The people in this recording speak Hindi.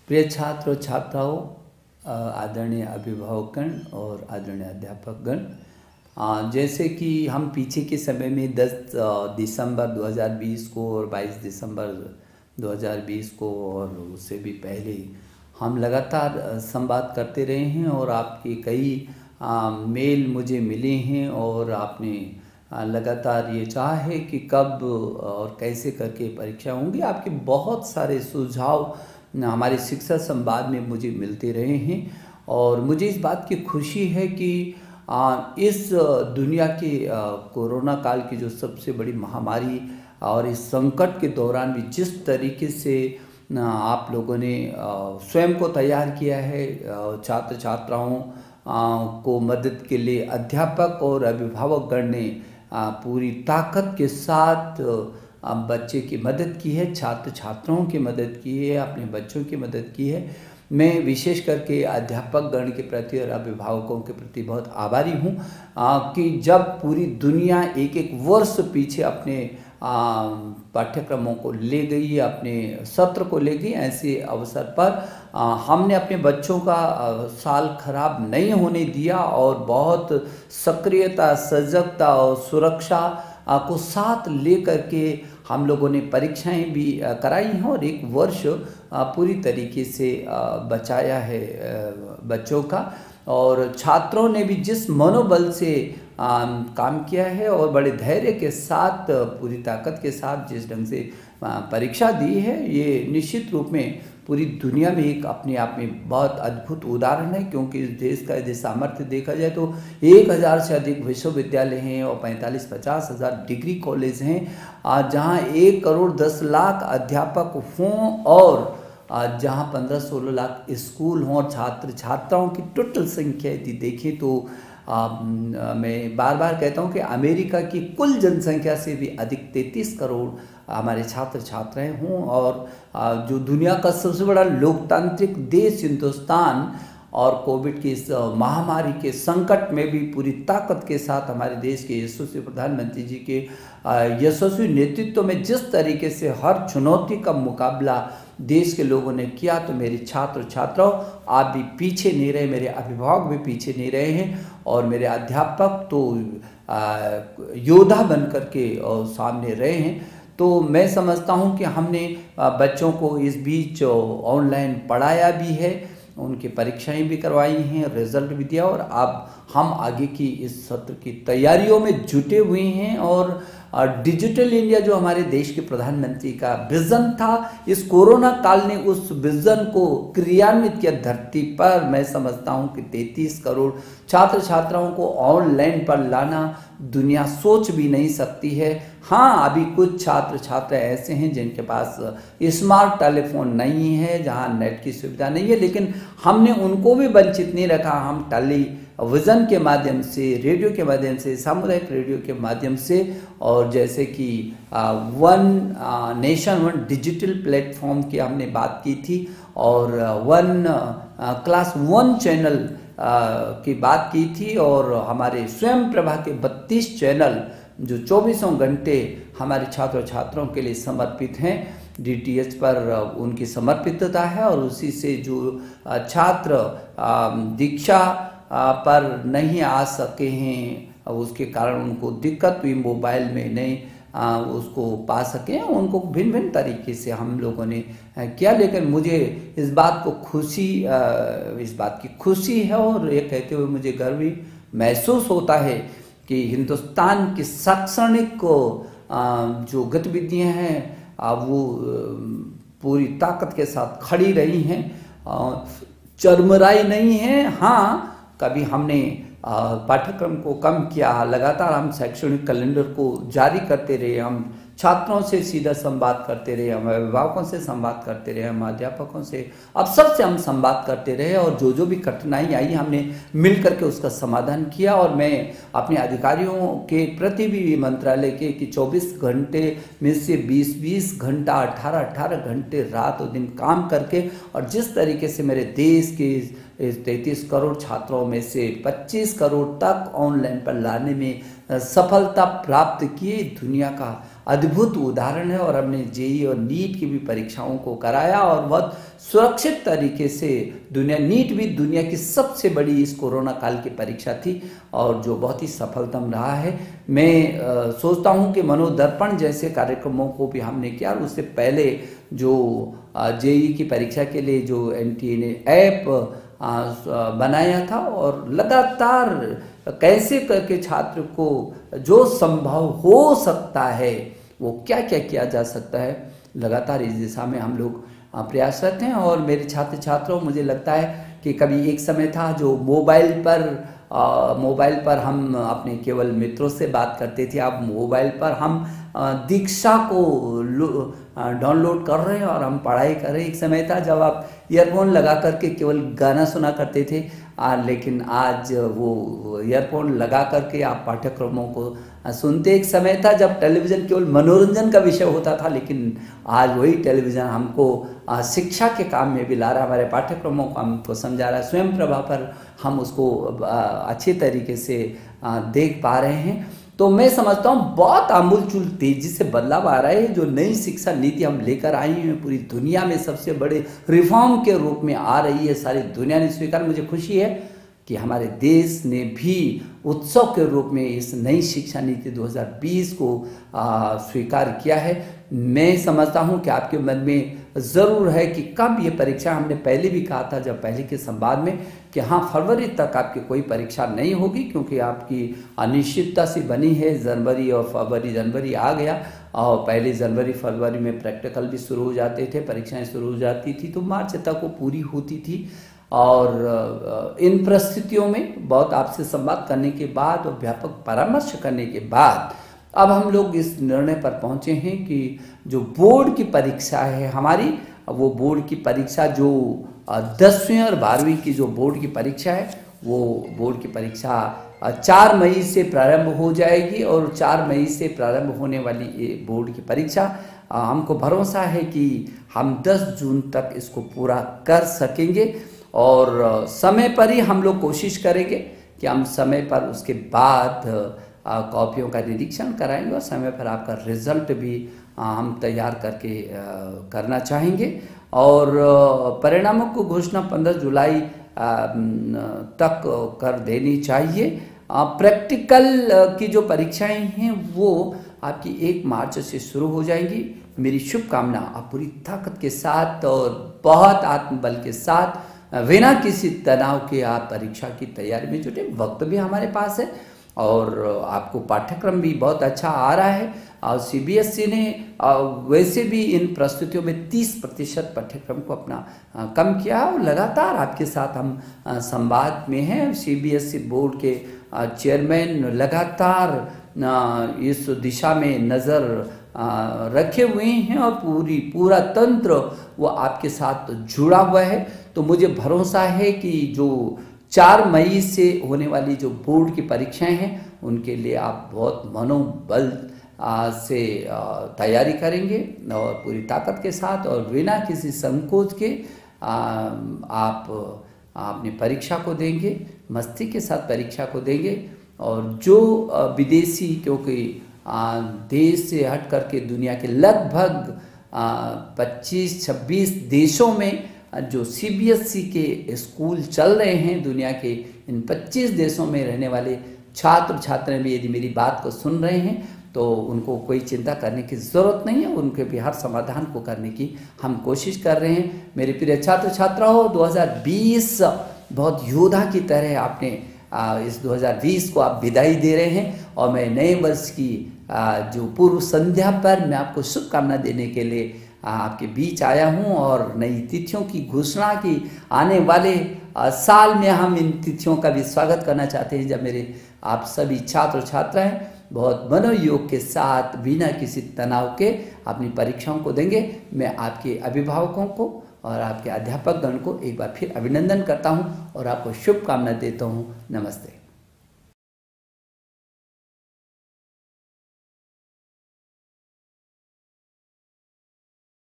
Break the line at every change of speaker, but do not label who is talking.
प्रिय छात्र और छात्राओं, आदरणीय अभिभावकगण और आदरणीय अध्यापकगण, जैसे कि हम पीछे के समय में 10 दिसंबर 2020 को और 22 दिसंबर 2020 को और उससे भी पहले हम लगातार संवाद करते रहे हैं और आपके कई मेल मुझे मिले हैं और आपने लगातार ये चाहा है कि कब और कैसे करके परीक्षा होंगी। आपके बहुत सारे सुझाव हमारे शिक्षा संवाद में मुझे मिलते रहे हैं और मुझे इस बात की खुशी है कि इस दुनिया के कोरोना काल की जो सबसे बड़ी महामारी और इस संकट के दौरान भी जिस तरीके से आप लोगों ने स्वयं को तैयार किया है, छात्र छात्राओं को मदद के लिए अध्यापक और अभिभावकगण ने पूरी ताकत के साथ बच्चे की मदद की है, छात्र छात्राओं की मदद की है, अपने बच्चों की मदद की है। मैं विशेष करके अध्यापक गण के प्रति और अभिभावकों के प्रति बहुत आभारी हूँ कि जब पूरी दुनिया एक एक वर्ष पीछे अपने पाठ्यक्रमों को ले गई, अपने सत्र को ले गई, ऐसे अवसर पर हमने अपने बच्चों का साल खराब नहीं होने दिया और बहुत सक्रियता, सजगता और सुरक्षा को साथ ले करके हम लोगों ने परीक्षाएं भी कराई हैं और एक वर्ष पूरी तरीके से बचाया है बच्चों का। और छात्रों ने भी जिस मनोबल से काम किया है और बड़े धैर्य के साथ, पूरी ताकत के साथ जिस ढंग से परीक्षा दी है, ये निश्चित रूप में पूरी दुनिया में एक अपने आप में बहुत अद्भुत उदाहरण है। क्योंकि इस देश का यदि सामर्थ्य देखा जाए तो 1000 से अधिक विश्वविद्यालय हैं और 45-50 हज़ार डिग्री कॉलेज हैं, जहाँ 1 करोड़ 10 लाख अध्यापक हों और जहाँ 15-16 लाख स्कूल हों और छात्र छात्राओं की टोटल संख्या यदि देखें तो मैं बार बार कहता हूँ कि अमेरिका की कुल जनसंख्या से भी अधिक 33 करोड़ हमारे छात्र छात्राएं हों और जो दुनिया का सबसे बड़ा लोकतांत्रिक देश हिंदुस्तान और कोविड की इस महामारी के संकट में भी पूरी ताकत के साथ हमारे देश के यशस्वी प्रधानमंत्री जी के यशस्वी नेतृत्व में जिस तरीके से हर चुनौती का मुकाबला देश के लोगों ने किया, तो मेरे छात्र छात्राओं आप भी पीछे नहीं रहे, मेरे अभिभावक भी पीछे नहीं रहे हैं और मेरे अध्यापक तो योद्धा बन करके और सामने रहे हैं। तो मैं समझता हूं कि हमने बच्चों को इस बीच ऑनलाइन पढ़ाया भी है, उनकी परीक्षाएं भी करवाई हैं, रिजल्ट भी दिया और अब हम आगे की इस सत्र की तैयारियों में जुटे हुए हैं। और डिजिटल इंडिया जो हमारे देश के प्रधानमंत्री का विजन था, इस कोरोना काल ने उस विजन को क्रियान्वित किया धरती पर। मैं समझता हूं कि 33 करोड़ छात्र छात्राओं को ऑनलाइन पर लाना दुनिया सोच भी नहीं सकती है। हाँ, अभी कुछ छात्र छात्रा ऐसे हैं जिनके पास स्मार्ट टेलीफोन नहीं है, जहाँ नेट की सुविधा नहीं है, लेकिन हमने उनको भी वंचित नहीं रखा। हम टेलीविज़न के माध्यम से, रेडियो के माध्यम से, सामुदायिक रेडियो के माध्यम से और जैसे कि one nation one digital platform की हमने बात की थी और वन क्लास 1 चैनल की बात की थी और हमारे स्वयं प्रभा के 32 चैनल जो 24 घंटे हमारे छात्र छात्राओं के लिए समर्पित हैं, DTH पर उनकी समर्पितता है और उसी से जो छात्र दीक्षा पर नहीं आ सके हैं, उसके कारण उनको दिक्कत हुई, मोबाइल में नहीं उसको पा सकें, उनको भिन्न भिन्न तरीके से हम लोगों ने किया। लेकिन मुझे इस बात की खुशी है और ये कहते हुए मुझे गर्व भी महसूस होता है कि हिंदुस्तान की शैक्षणिक जो गतिविधियां हैं वो पूरी ताकत के साथ खड़ी रही हैं, चरमराई नहीं है। हाँ, कभी हमने पाठ्यक्रम को कम किया, लगातार हम शैक्षणिक कैलेंडर को जारी करते रहे, हम छात्रों से सीधा संवाद करते रहे, हम अभिभावकों से संवाद करते रहे, हम अध्यापकों से, अब सबसे हम संवाद करते रहे और जो भी कठिनाई आई हमने मिल करके उसका समाधान किया। और मैं अपने अधिकारियों के प्रति भी मंत्रालय के कि 24 घंटे में से 20-20 घंटा, 18-18 घंटे रात और दिन काम करके और जिस तरीके से मेरे देश के इस 33 करोड़ छात्रों में से 25 करोड़ तक ऑनलाइन पर लाने में सफलता प्राप्त किए, दुनिया का अद्भुत उदाहरण है। और हमने जेईई और नीट की भी परीक्षाओं को कराया और बहुत सुरक्षित तरीके से नीट भी दुनिया की सबसे बड़ी इस कोरोना काल की परीक्षा थी और जो बहुत ही सफलतम रहा है। मैं सोचता हूं कि मनोदर्पण जैसे कार्यक्रमों को भी हमने किया और उससे पहले जो जेईई की परीक्षा के लिए जो एनटीए ने ऐप बनाया था और लगातार कैसे करके छात्र को जो संभव हो सकता है वो क्या क्या किया जा सकता है, लगातार इस दिशा में हम लोग प्रयासरत हैं। और मेरे छात्र छात्रों, मुझे लगता है कि कभी एक समय था जो मोबाइल पर हम अपने केवल मित्रों से बात करते थे, अब मोबाइल पर हम दीक्षा को डाउनलोड कर रहे हैं और हम पढ़ाई कर रहे हैं। एक समय था जब आप ईयरफोन लगा करके केवल गाना सुना करते थे, लेकिन आज वो ईयरफोन लगा करके आप पाठ्यक्रमों को सुनते। एक समय था जब टेलीविज़न केवल मनोरंजन का विषय होता था, लेकिन आज वही टेलीविज़न हमको शिक्षा के काम में भी ला रहा है, हमारे पाठ्यक्रमों को हमको समझा रहा है। स्वयं प्रभा पर हम उसको अच्छे तरीके से देख पा रहे हैं। तो मैं समझता हूँ बहुत आमूलचूल तेजी से बदलाव आ रहा है। जो नई शिक्षा नीति हम लेकर आए हैं पूरी दुनिया में सबसे बड़े रिफॉर्म के रूप में आ रही है, सारी दुनिया ने स्वीकार। मुझे खुशी है कि हमारे देश ने भी उत्सव के रूप में इस नई शिक्षा नीति 2020 को स्वीकार किया है। मैं समझता हूं कि आपके मन में ज़रूर है कि कब ये परीक्षा, हमने पहले भी कहा था जब पहले के संवाद में कि हाँ, फरवरी तक आपकी कोई परीक्षा नहीं होगी, क्योंकि आपकी अनिश्चितता सी बनी है। जनवरी आ गया और पहले जनवरी फरवरी में प्रैक्टिकल भी शुरू हो जाते थे, परीक्षाएं शुरू हो जाती थी, तो मार्च तक वो पूरी होती थी। और इन परिस्थितियों में बहुत आपसे संवाद करने के बाद और व्यापक परामर्श करने के बाद अब हम लोग इस निर्णय पर पहुंचे हैं कि जो बोर्ड की परीक्षा है हमारी, वो बोर्ड की परीक्षा जो 10वीं और 12वीं की जो बोर्ड की परीक्षा है, वो बोर्ड की परीक्षा 4 मई से प्रारंभ हो जाएगी। और 4 मई से प्रारंभ होने वाली ये बोर्ड की परीक्षा हमको भरोसा है कि हम 10 जून तक इसको पूरा कर सकेंगे। और समय पर ही हम लोग कोशिश करेंगे कि हम समय पर उसके बाद कॉपियों का निरीक्षण कराएंगे और समय पर आपका रिजल्ट भी हम तैयार करके करना चाहेंगे। और परिणामों को घोषणा 15 जुलाई तक कर देनी चाहिए। प्रैक्टिकल की जो परीक्षाएं हैं वो आपकी 1 मार्च से शुरू हो जाएंगी। मेरी शुभकामना, आप पूरी ताकत के साथ और बहुत आत्मबल के साथ बिना किसी तनाव के आप परीक्षा की तैयारी में जुटे। वक्त भी हमारे पास है और आपको पाठ्यक्रम भी बहुत अच्छा आ रहा है। और सीबीएसई ने वैसे भी इन प्रस्तुतियों में 30% पाठ्यक्रम को अपना कम किया और लगातार आपके साथ हम संवाद में हैं। सीबीएसई बोर्ड के चेयरमैन लगातार इस दिशा में नज़र रखे हुए हैं और पूरा तंत्र वो आपके साथ जुड़ा हुआ है। तो मुझे भरोसा है कि जो 4 मई से होने वाली जो बोर्ड की परीक्षाएं हैं उनके लिए आप बहुत मनोबल से तैयारी करेंगे और पूरी ताकत के साथ और बिना किसी संकोच के आप अपनी परीक्षा को देंगे, मस्ती के साथ परीक्षा को देंगे। और जो विदेशी, क्योंकि देश से हट करके दुनिया के लगभग 25-26 देशों में जो सीबीएसई के स्कूल चल रहे हैं, दुनिया के इन 25 देशों में रहने वाले छात्र छात्राएं भी यदि मेरी बात को सुन रहे हैं तो उनको कोई चिंता करने की ज़रूरत नहीं है। उनके भी हर समाधान को करने की हम कोशिश कर रहे हैं। मेरे प्रिय छात्र छात्राओं, 2020 बहुत योद्धा की तरह आपने इस 2020 को आप विदाई दे रहे हैं और मैं नए वर्ष की जो पूर्व संध्या पर मैं आपको शुभकामना देने के लिए आपके बीच आया हूं। और नई तिथियों की घोषणा की आने वाले साल में हम इन तिथियों का भी स्वागत करना चाहते हैं, जब मेरे आप सभी छात्र छात्राएं बहुत मनोयोग के साथ बिना किसी तनाव के अपनी परीक्षाओं को देंगे। मैं आपके अभिभावकों को और आपके अध्यापक गण को एक बार फिर अभिनंदन करता हूं और आपको शुभकामना देता हूं। नमस्ते।